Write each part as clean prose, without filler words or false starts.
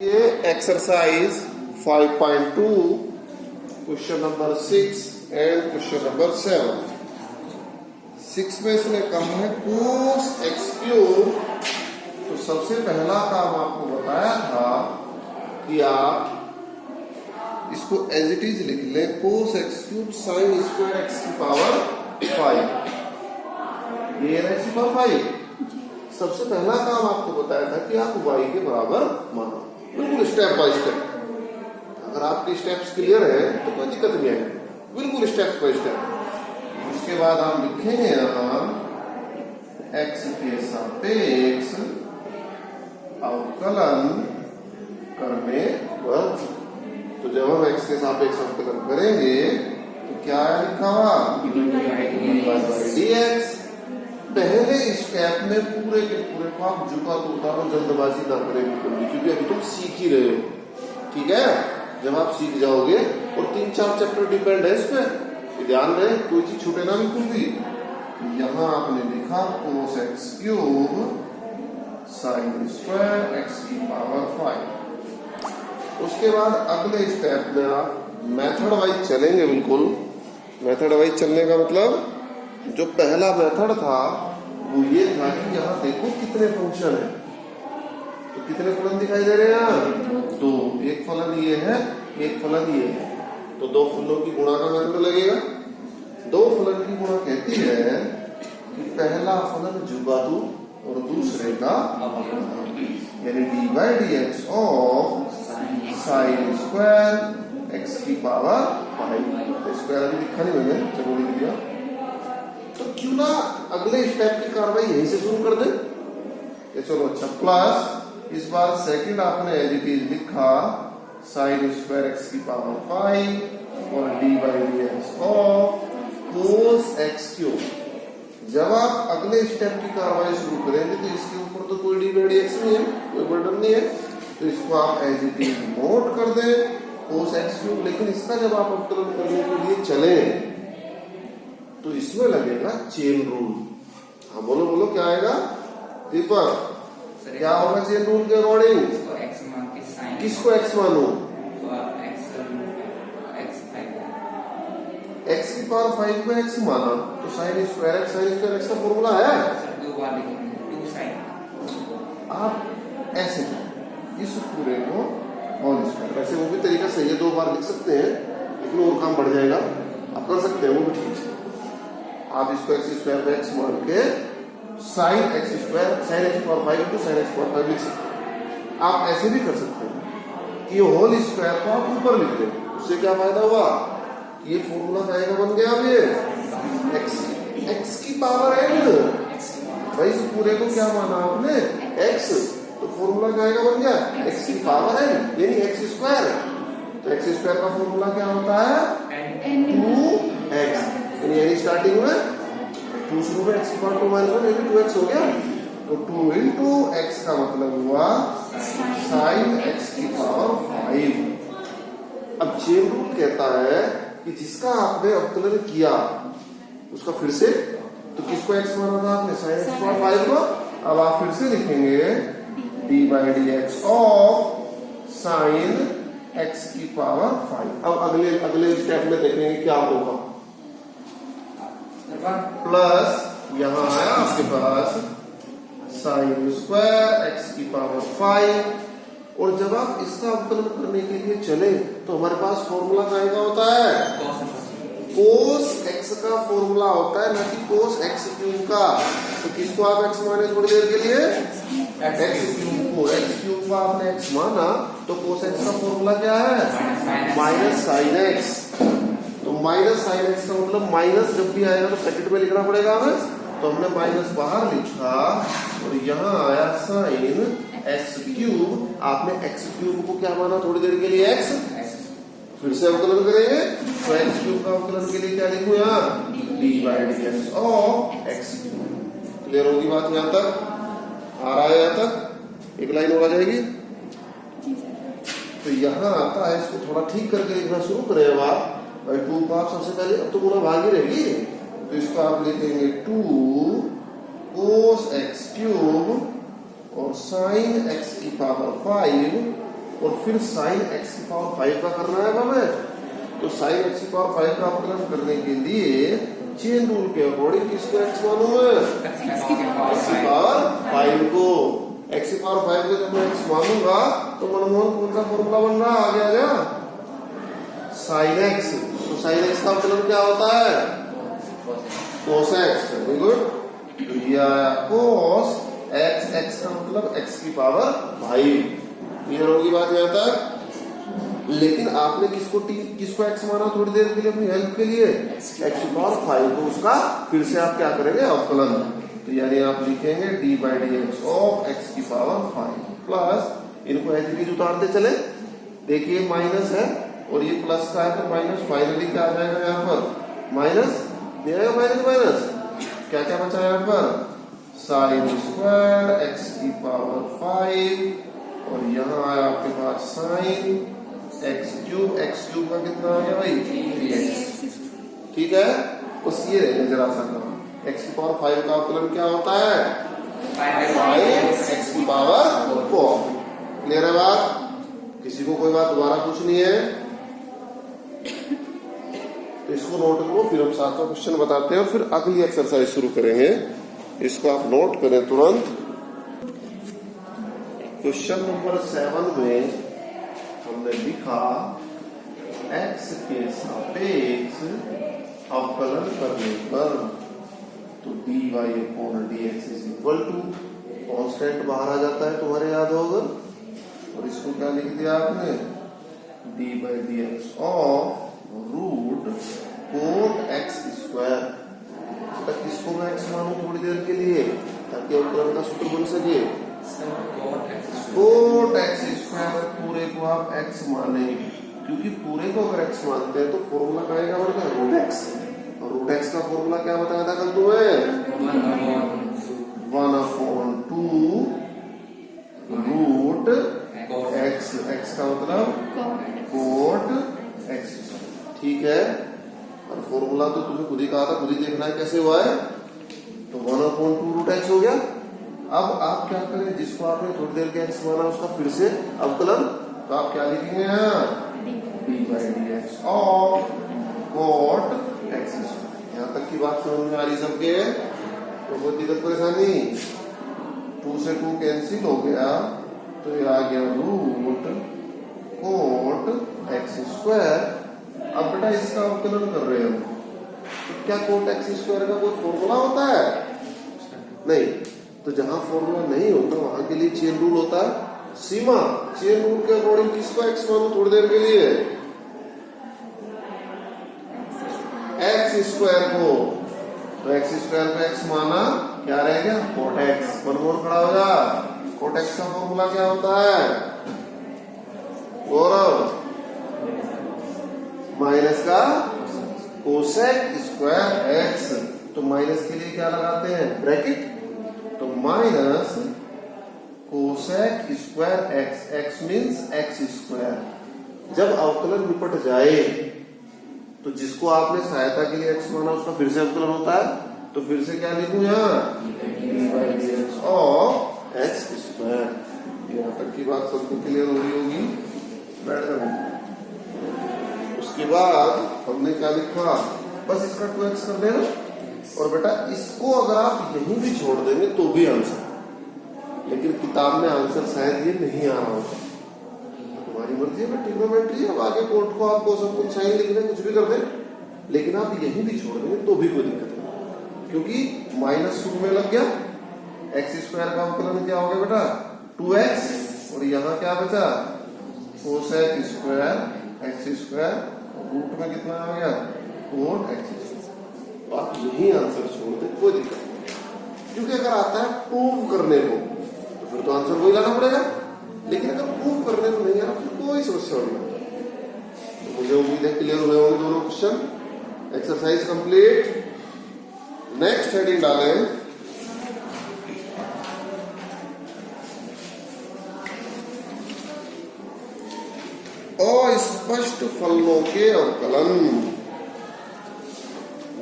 ये exercise 5.2 question number 6 and question number 7। 6 में इसने कहा है कोस एक्स क्यूब। तो सबसे पहला काम आपको बताया था कि आप इसको एज इट इज लिख लें, cos x cube sine square x की पावर 5। ये एक्स की पावर 5। सबसे पहला काम आपको बताया था कि आप y के बराबर मानो, बिल्कुल स्टेप बाय स्टेप। अगर आपके स्टेप्स क्लियर है तो कोई दिक्कत नहीं आएगी, बिल्कुल स्टेप बाय स्टेप। उसके बाद हम लिखेंगे यहाँ x के सापेक्ष अवकलन करने पर। तो जब हम x के सापेक्ष अवकलन करेंगे तो क्या लिखा हुआ dx। पहले स्टेप में पूरे के पूरे को आप झुका तो उतारो, जल्दबाजी ना करेंगे क्योंकि अभी तुम सीख ही रहे हो, ठीक है। जब आप सीख जाओगे और 3-4 चैप्टर डिपेंड है इस पे, ध्यान रहे कोई चीज छूटे ना बिल्कुल भी। यहाँ आपने लिखा cos x cube sine square x की पावर 5। उसके बाद अगले स्टेप में आप मेथड वाइज चलेंगे। बिल्कुल मेथड वाइज चलने का मतलब जो पहला मेथड था वो ये था कि यहाँ देखो कितने फंक्शन है, तो कितने फलन दिखाई दे रहे हैं? दो। एक फलन ये है, एक फलन ये है, तो दो फलों की गुणा का मेथड लगेगा। दो फलन की गुणा कहती है कि पहला फलन जुगातु और दूसरे का यानी D by D x of sine square x की पावर 5। स्क्वायर अभी लिखा नहीं मैंने, चलो लिख दिया। तो क्यों ना अगले स्टेप की कार्रवाई यहीं से शुरू कर दे। ये चलो अच्छा, प्लस इस बार सेकंड आपने एज इट इज लिखा साइन स्क्वायर एक्स की पावर 5 और D by D x of cos x cube. जब आप अगले स्टेप की कार्रवाई शुरू करेंगे तो इसके ऊपर तो कोई डी बाई डी एक्स नहीं है, कोई बर्डन नहीं है, तो इसको आप एज इट इज नोट कर दे कोस एक्स क्यूब। लेकिन इसका जब आप अवकलन करने के लिए चले तो इसमें लगेगा चेन रूल। हाँ बोलो बोलो, क्या आएगा दीपक? क्या होगा चेन रूल के अकॉर्डिंग? किसको एक्स मानो? एक्स की पावर 5 को एक्स माना तो sine square x, sine square x का फॉर्मूला है। आप ऐसे इस पूरे को होल स्क्वायर, वैसे वो भी तरीका सही है, 2 बार लिख सकते हैं लेकिन और काम बढ़ जाएगा, आप कर सकते हैं वो भी ठीक है। आप इसको एक्स स्क्वायर पे एक्स मान के sine x square sine x power 5 into sine x power 5 लिख सकते हैं। आप ऐसे भी कर सकते हैं कि ये होल स्क्वायर को आप ऊपर लिख दें। उससे क्या फायदा हुआ? ये फॉर्मूला का बन गया। अब ये एक्स की पावर n, भाई इस पूरे को क्या माना आपने? एक्स, तो फॉर्मूला क्या बन गया? एक्स की पावर n यानी एक्स स्क्वायर। तो एक्स स्क्वायर का फॉर्मूला क्या होता है? 2x। यानी स्टार्टिंग में 2 शुरू में एक्स की पावर 2 माइनस 1 यानी 2x हो गया। तो 2 इंटू एक्स का मतलब हुआ साइन एक्स की पावर 5। अब चेन रूल कहता है कि जिसका आपने अवकलन किया उसका फिर से, तो किसको एक्स माना था आपने? साइन एक्स पावर 5 को। अब आप फिर से लिखेंगे d by D x of sine x की पावर 5। अब अगले स्टेप में देखेंगे क्या होगा। प्लस यहाँ आया आपके पास साइन स्क्वायर एक्स की पावर 5। और जब आप इसका अवकलन करने के लिए चले तो हमारे पास फॉर्मूला का होता है कोस एक्स का फॉर्मूला होता है, ना कि कोस एक्स क्यूब का। तो किसको आप एक्स माने थोड़ी देर के लिए? एक्स क्यूब को। एक्स क्यूब का आपने एक्स माना तो कोस एक्स का फॉर्मूला क्या है? Minus sine x. तो माइनस साइन एक्स का मतलब माइनस जब भी आएगा तो ब्रैकेट में लिखना पड़ेगा हमें, तो हमने माइनस बाहर लिखा और यहाँ आया साइन एक्स क्यूब। आपने एक्स क्यूब को क्या माना थोड़ी देर के लिए? एक्स। फिर से अवकलन करेंगे तो एक्स क्यूब का अवकलन के लिए क्या लिखूं यहाँ? D by D x of x cube. Clear होगी बात यहाँ तक? आ रहा है यहाँ तक? एक लाइन और आ जाएगी। तो यहाँ आता है, इसको थोड़ा ठीक करके लिखना शुरू करें। अब आप 2 को आप सबसे पहले, अब तो गुना भागी रहेगी, तो इसको आप लिखेंगे 2 कोस एक्स क्यूब और साइन एक्स की पावर 5 और फिर साइन एक्स की पावर 5 का करना है हमें। तो साइन एक्स की पावर 5 का अवकलन करने के लिए चेन रूल के अकॉर्डिंग किसको एक्स मानूं मैं? एक्स की पावर 5 को। एक्स की पावर 5 को जब मैं एक्स मानूंगा तो मनमोहन कौन सा फॉर्मूला बन रहा? आ गया साइन एक्स। तो साइन एक्स का अवकलन क्या होता है? Cos x. Very good. या कोस एक्स, एक्स का मतलब एक्स की पावर 5। क्लियर होगी बात यहां तक? लेकिन आपने किसको एक्स माना थोड़ी देर के लिए अपनी हेल्प के लिए? एक्स की पावर 5 को। उसका फिर से आप क्या करेंगे? अवकलन। तो यानी आप लिखेंगे d by D x of x की पावर 5 प्लस, इनको एच डी उतारते चले। देखिए माइनस है और ये प्लस का है तो माइनस, फाइनली क्या आ जाएगा यहाँ पर? माइनस दिया, माइनस माइनस क्या क्या बचा यहाँ पर? साइन स्क्वायर एक्स की पावर 5 और यहाँ आया आपके पास साइन एक्स क्यूब का कितना आ गया भाई? 3x। ठीक है, बस ये जरा सा काम। एक्स की पावर 5 का अवकलन क्या होता है? 5 एक्स की पावर 4। क्लियर है बात? किसी को कोई बात दोबारा पूछनी है तो इसको नोट करो, फिर हम साथ में क्वेश्चन बताते हैं और फिर अगली एक्सरसाइज शुरू करेंगे। इसको आप नोट करें तुरंत। क्वेश्चन नंबर 7 में हमने लिखा x के सापेक्ष अवकलन करने पर तो dy upon dx is equal to, constant बाहर आ जाता है तुम्हारे याद होगा, और इसको क्या लिख दिया आपने? D by D x of root quote X square. किसको मैं एक्स मानू थोड़ी देर के लिए ताकि अवकलन का सूत्र बन सके? Quote X square. पूरे को आप एक्स माने, क्योंकि पूरे को अगर एक्स मानते हैं तो फॉर्मूला क्या आएगा बढ़ता है? Root x. और रूट एक्स का फॉर्मूला क्या बताया था कल तुम्हें? 1/2 रूट एक्स। एक्स का मतलब कोट एक्स। ठीक है, और फॉर्मूला तो तुम्हें खुद ही कहा था, खुद ही देखना है कैसे हुआ है। तो 1/2 रूट एक्स हो गया। अब आप क्या करें? जिसको आपने थोड़ी देर के एक्स माना उसका फिर से अवकलन, तो आप क्या लिखेंगे? D by D x of cot x. यहाँ तक की बात समझ में आ रही सबके? तो कोई दिक्कत परेशानी? 2 से 2 कैंसिल हो गया तो ये आ गया रूट कोट एक्स स्क्वायर। अब बेटा इसका अवकलन कर रहे हैं हम, तो क्या कोट एक्स स्क्वायर का कोई फॉर्मूला होता है? नहीं। तो जहां फॉर्मूला नहीं होता वहां के लिए चेन रूल होता है। सीमा चेन रूल के अकॉर्डिंग किसको एक्स मानो थोड़ी देर के लिए? एक्स स्क्वायर को। तो एक्स स्क्वायर को एक्स माना, क्या रहेगा? Cot x. बनमोर खड़ा हो जा। कोट एक्स का फॉर्मूला क्या होता है गौरव? माइनस का कोसेक स्क्वायर एक्स। तो माइनस के लिए क्या लगाते हैं? ब्रैकेट। तो minus cosec square x, x means x square. जब अवकलन निपट जाए तो जिसको आपने सहायता के लिए एक्स माना उसका फिर से अवकलन होता है। तो फिर से क्या लिखूं यहाँ? D by D x of x square. यहाँ तक की बात सबको क्लियर हो रही होगी। बैठ जाओ। उसके बाद हमने क्या लिखा? बस इसका 2x कर देना। और बेटा इसको अगर आप यहीं भी छोड़ देंगे तो भी आंसर, लेकिन किताब में आंसर शायद ये नहीं आ रहा होगा। तुम्हारी मर्जी है, ट्रिग्नोमेट्री है। अब आगे कोर्ट को आपको सब कुछ साइन लिख दें, कुछ भी कर दें, लेकिन आप यहीं भी छोड़ देंगे तो भी कोई दिक्कत नहीं, क्योंकि माइनस शुरू में लग गया। एक्स स्क्वायर का अवकलन क्या हो गया बेटा? 2x। और यहाँ क्या बचा? Cosec square x square. Root में कितना आ गया? Cot x. तो आप यही आंसर छोड़ दें, कोई दिक्कत नहीं, क्योंकि अगर आता है प्रूव करने को तो फिर तो आंसर वही लाना पड़ेगा। लेकिन अगर प्रूव करने को नहीं आ रहा फिर कोई समस्या नहीं। तो मुझे उम्मीद है क्लियर हुए होंगे दोनों question. Exercise complete. Next heading डालें अस्पष्ट फलनों के अवकलन।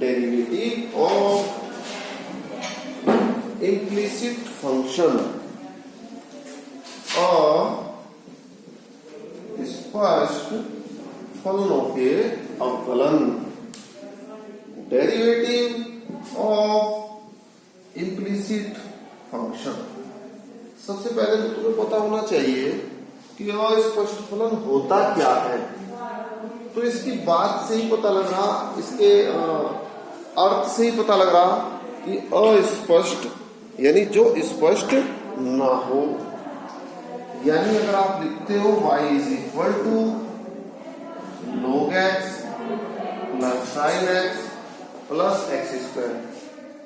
Derivative of implicit function of स्पष्ट फलनों के अवकलन, डेरिवेटिव ऑफ इम्प्लिसिट फंक्शन। सबसे पहले तो तुम्हें पता होना चाहिए कि अस्पष्ट फलन होता क्या है। तो इसकी बात से ही पता लग रहा, इसके अर्थ से ही पता लग रहा कि अस्पष्ट यानी जो स्पष्ट ना हो। यानी अगर आप लिखते हो y is equal to log x plus sin x plus x square,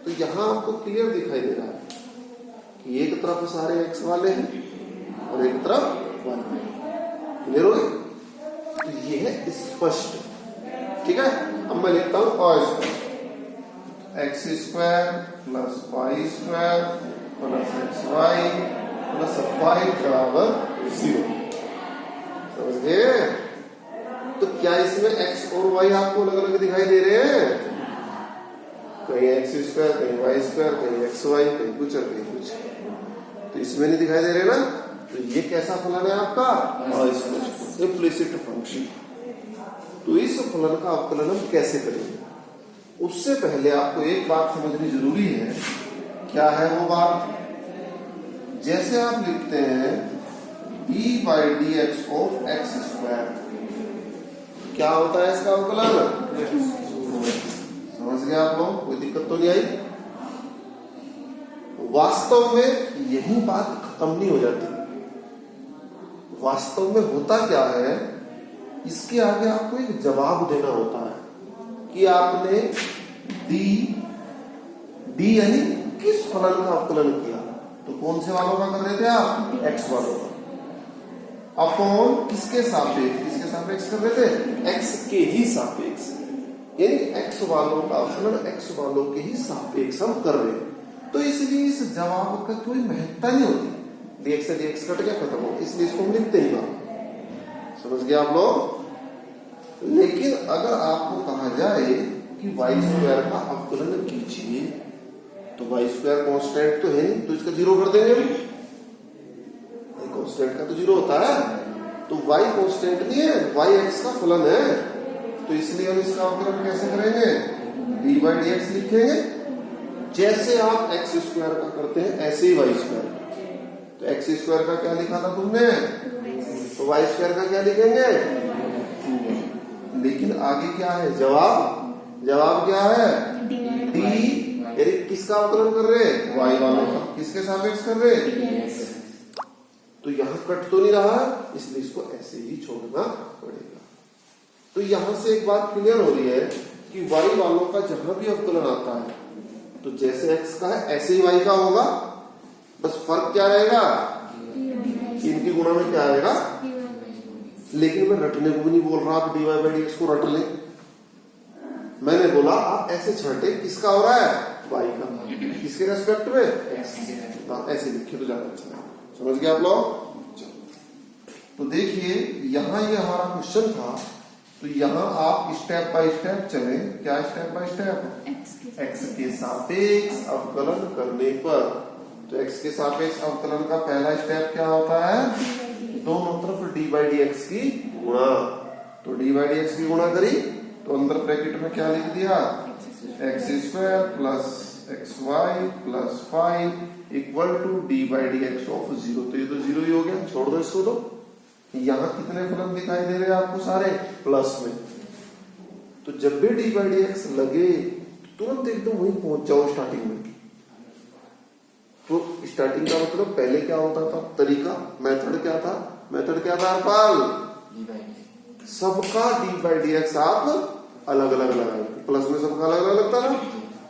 तो यहां आपको क्लियर दिखाई दे रहा है कि एक तरफ सारे x वाले हैं और एक तरफ 1 है। क्लियर हो गया? तो ये है स्पष्ट। ठीक है, अब मैं लिखता हूं अस्पष्ट, x square plus y square plus x y plus 5 बराबर 0। समझ गए? तो क्या इसमें x और y आपको अलग अलग दिखाई दे रहे हैं? कहीं एक्स स्क्वायर, कहीं वाई स्क्वायर, कहीं एक्स वाई, कहीं कुछ और कहीं कुछ, तो इसमें नहीं दिखाई दे रहे ना। तो ये कैसा फलन है आपका? Implicit function. तो इस फलन का अवकलन हम कैसे करेंगे? उससे पहले आपको एक बात समझनी जरूरी है। क्या है वो बात? जैसे आप लिखते हैं D by D x of x square, क्या होता है इसका अवकलन? समझ गए आप लोग? कोई दिक्कत तो नहीं आई? वास्तव में यही बात खत्म नहीं हो जाती। वास्तव में होता क्या है, इसके आगे आपको एक जवाब देना होता है कि आपने डी यानी किस फलन का अवकलन किया। तो कौन से वालों का कर रहे थे आप? एक्स वालों का। अपॉन किसके सापेक्ष? किसके सापेक्ष कर रहे थे? एक्स के ही सापेक्ष, यानी एक्स वालों का अवकलन एक्स वालों के ही सापेक्ष हम कर रहे हैं। तो इसलिए इस जवाब का कोई महत्ता नहीं होती। dx से dx कट गया, खत्म हो, इसलिए इसको हम लिखते ही ना। समझ गए आप लोग? लेकिन अगर आपको कहा जाए कि वाई स्क्वायर का अवकलन कीजिए, तो वाई स्क्वायर कॉन्स्टेंट तो है, तो इसका 0 कर देंगे। कॉन्स्टेंट का तो 0 होता है, तो y कॉन्स्टेंट नहीं है, y x का फलन है। तो इसलिए हम इसका अवकलन कैसे करेंगे? डी बाई डी एक्स लिखेंगे। जैसे आप एक्स स्क्वायर का करते हैं ऐसे ही वाई स्क्वायर। तो एक्स स्क्वायर का क्या लिखा था तुमने? तो वाई स्क्वायर का क्या लिखेंगे? लेकिन आगे क्या है? जवाब क्या है? डी, यानी किसका अवकलन कर रहे हैं? वाई वालों का। किसके सापेक्ष कर रहे हैं? तो यहां कट तो नहीं रहा, इसलिए इसको ऐसे ही छोड़ना पड़ेगा। तो यहां से एक बात क्लियर हो रही है कि वाई वालों का जहां भी अवकलन आता है, तो जैसे एक्स का है ऐसे ही वाई का होगा। बस फर्क क्या रहेगा? इनकी गुणा में क्या आएगा? लेकिन मैं रटने को भी नहीं बोल रहा, आप d y by D x को रट लें। मैंने बोला आप ऐसे छाटे, किसका हो रहा है? वाई का। किसके रेस्पेक्ट में? ऐसे लिखे तो ज्यादा अच्छा है। समझ गए आप लोग? तो देखिए यहां ये हमारा क्वेश्चन था, तो यहां आप स्टेप बाय स्टेप चले। क्या स्टेप बाय स्टेप? एक्स के सापेक्ष अवकलन करने पर, तो एक्स के सापेक्ष अवकलन का पहला स्टेप क्या होता है? दोनों तरफ डी बाई डी एक्स की गुणा। तो डी बाई डी एक्स की गुणा करी, तो अंदर ब्रैकेट में क्या लिख दिया? X square plus x y plus 5 equal to d by D x of 0। तो ये तो 0 ही हो गया, छोड़ दो इसको। तो यहां कितने फलन दिखाई दे रहे हैं आपको? सारे प्लस में। तो जब भी डी बाई डी एक्स लगे तुरंत एकदम वहीं पहुंच जाओ स्टार्टिंग में। तो स्टार्टिंग का मतलब पहले क्या होता था? तरीका, मेथड क्या था? मेथड क्या था हरपाल? सबका डी बाई डी एक्स आप अलग अलग लगाए। प्लस में सबका अलग अलग लगता ना,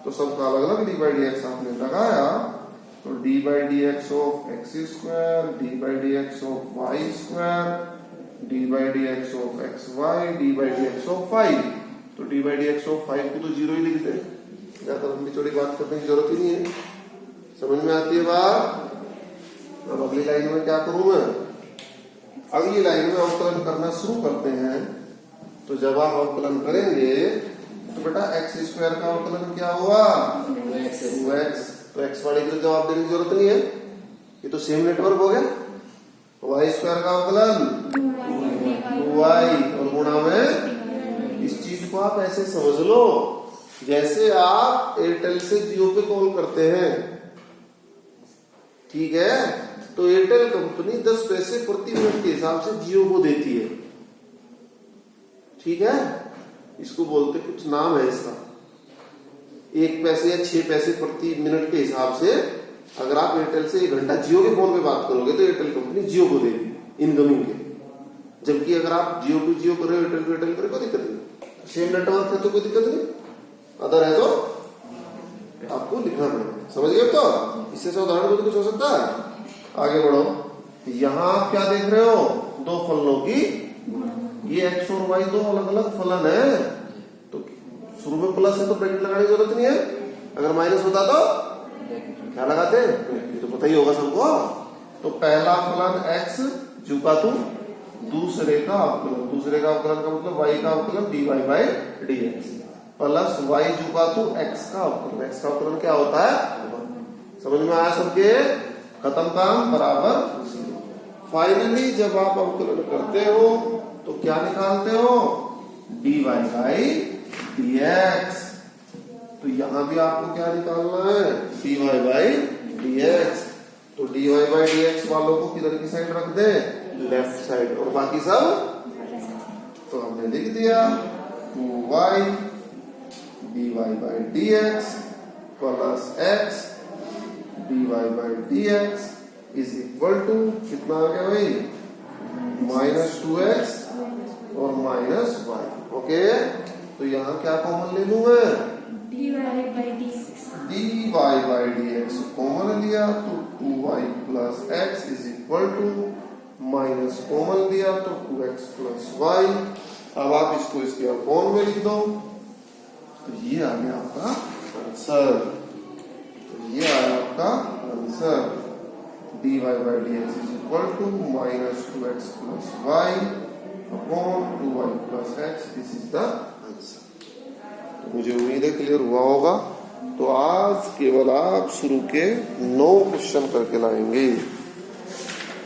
तो सबका अलग अलग डी बाई डी एक्स आपने लगाया। तो d by D x of x square, d by D x of y square, d by D x of x y, d by D x of 5। तो d by D x of 5 को तो 0 ही लिखते हैं, ज्यादा लंबी चौड़ी बात करने की जरूरत ही नहीं है। समझ में आती है बात? अब अगली लाइन में क्या करूं मैं? अगली लाइन में अवकलन करना शुरू करते हैं। तो जब आप अवकलन करेंगे तो बेटा एक्स स्क्वायर का अवकलन क्या हुआ? 2x। तो एक्स वाले के जवाब देने की जरूरत नहीं है, ये तो सेम नेटवर्क हो गया। वाई स्क्वायर का अवकलन वाई और गुणा में इस चीज को आप ऐसे समझ लो जैसे आप एयरटेल से जियो पे कॉल करते हैं, ठीक है? तो एयरटेल कंपनी 10 पैसे प्रति मिनट के हिसाब से जियो को देती है, ठीक है? इसको बोलते कुछ नाम है इसका, 1 पैसे या 6 पैसे प्रति मिनट के हिसाब से अगर आप एयरटेल से 1 घंटा जियो के फोन पे बात करोगे तो एयरटेल कंपनी जियो को देगी इनकमिंग के। जबकि अगर आप जियो टू जियो करो, एयरटेल टू एयरटेल करो, कोई दिक्कत नहीं, सेम नेटवर्क है तो कोई दिक्कत नहीं, अदर है तो आपको लिखना पड़ेगा। समझ गए? तो इससे उदाहरण कुछ हो सकता है। आगे बढ़ो, यहां आप क्या देख रहे हो? 2 फलनों की, ये x और y 2 अलग अलग फलन है, तो शुरू में प्लस है तो ब्रैकेट लगाने की जरूरत नहीं है, अगर माइनस होता तो क्या लगाते? ये तो पता ही होगा सबको। तो पहला फलन x जुका तू दूसरे का अवकलन, दूसरे का अवकलन का मतलब y का अवकलन dy by dx plus y जुका तू x का अवकलन, x का अवकलन क्या होता है? समझ में आया सबके? खत्म काम, बराबर 0। फाइनली जब आप अवकलन करते हो तो क्या निकालते हो? dy by dx। तो यहां भी आपको क्या निकालना है? dy by dx। तो dy बाई dx वालों को किधर की साइड रख दे? लेफ्ट साइड, और बाकी सब तो हमने लिख दिया 2y dy by dx plus x dy by dx is equal to कितना आ गया भाई? -2x और -y। ओके, तो यहाँ क्या कॉमन ले लूं मैं? dy बाई dx कॉमन लिया तो 2y plus x is equal to minus common लिया तो 2x प्लस y। अब आप इसको इसके अपॉन में लिख दो, तो ये आ गया आपका आंसर। तो ये आया आपका answer, dy by dx is equal to -2x plus y upon 2y plus x। This is the answer. तो मुझे उम्मीद है क्लियर हुआ होगा। तो आज केवल आप शुरू के 9 क्वेश्चन करके लाएंगे।